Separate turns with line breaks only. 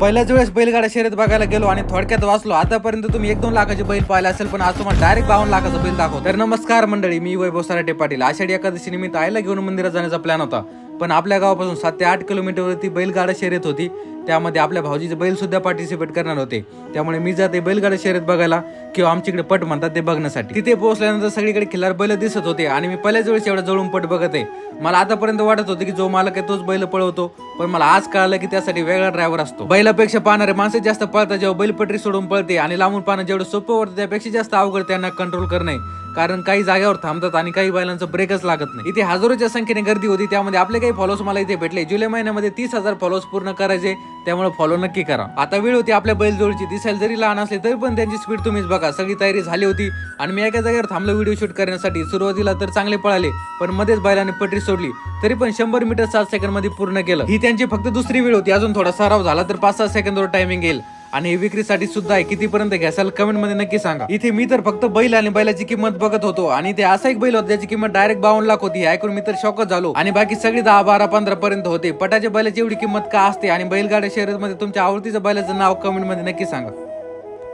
पहिल्याच वेळेस बैलगाडा शर्यत बघायला गेलो आणि थोडक्यात वाचलो. आतापर्यंत तुम्ही 1-2 लाखाचे बैल पाहिले असेल, पण आज तुम्हाला डायरेक्ट 52 लाखाचा बैल दाखवतो. तर नमस्कार मंडळी, मी वैभव सराटे पाटील. आषाढी एकादशी निमित्त आईला घेऊन मंदिरात जाण्याचा प्लॅन होता, पण आपल्या गावापासून 7 ते 8 किलोमीटरवरती बैलगाडा शर्यत होती. त्यामध्ये आपल्या भाऊजीचे बैल सुद्धा पार्टिसिपेट करणार होते. त्यामुळे मी जाते बैलगाडा शर्यत बघायला, किंवा आमच्याकडे पट म्हणतात ते बघण्यासाठी. तिथे पोहोचल्यानंतर सगळीकडे खिल्लार बैल दिसत होते आणि मी पहिल्याच वेळेस एवढा जवळून पट बघत आहे. मला आतापर्यंत वाटत होतं की जो मालक आहे तोच बैल पळवतो, पण मला आज कळालं की त्यासाठी वेगळा ड्रायव्हर असतो. बैलापेक्षा पाहणारे माणसं जास्त पळतात जेव्हा बैलपटरी सोडून पळते, आणि लांबून पाहणं जेवढं सोपं वाटतं त्यापेक्षा जास्त अवघड त्यांना कंट्रोल करणे. कारण काही जागेवर थांबतात आणि काही बैलांचं ब्रेकच लागत नाही. इथे हजारोच्या संख्येने गर्दी होती. त्यामध्ये आपले काही फॉलोअर्स मला इथे भेटले. जुलै महिन्यामध्ये 30,000 फॉलोअर्स पूर्ण करायचे, त्यामुळे फॉलो नक्की करा. आता वेळ होती आपल्या बैलजोडची. दिसायला जरी लहान असले तरी पण त्यांची स्पीड तुम्हीच बघा. सगळी तयारी झाली होती आणि मी एका जागेवर थांबलो व्हिडिओ शूट करण्यासाठी. सुरुवातीला तर चांगले पळाले, पण मध्येच बैलाने पटरी सोडली. तरी पण 100 मीटर 7 सेकंड मध्ये पूर्ण केलं. ही त्यांची फक्त दुसरी वेळ होती. अजून थोडा सराव झाला तर 5-6 सेकंदवर टायमिंग येईल. आणि विक्रीसाठी सुद्धा आहे. कितीपर्यंत घ्याल कमेंट मध्ये नक्की सांगा. इथे मी तर फक्त बैल आणि बैलाची किंमत बघत होतो, आणि ते असा एक बैल होता ज्याची किंमत डायरेक्ट 52 लाख होती. हे ऐकून मी तर शॉकच झालो. आणि बाकी सगळी 10, 12, 15 पर्यंत होते. पटाच्या बैलाची एवढी किंमत का असते? आणि बैलगाड्या शर्यत मध्ये तुमच्या आवडतीच्या बैलाचं नाव कमेंट मध्ये नक्की सांगा.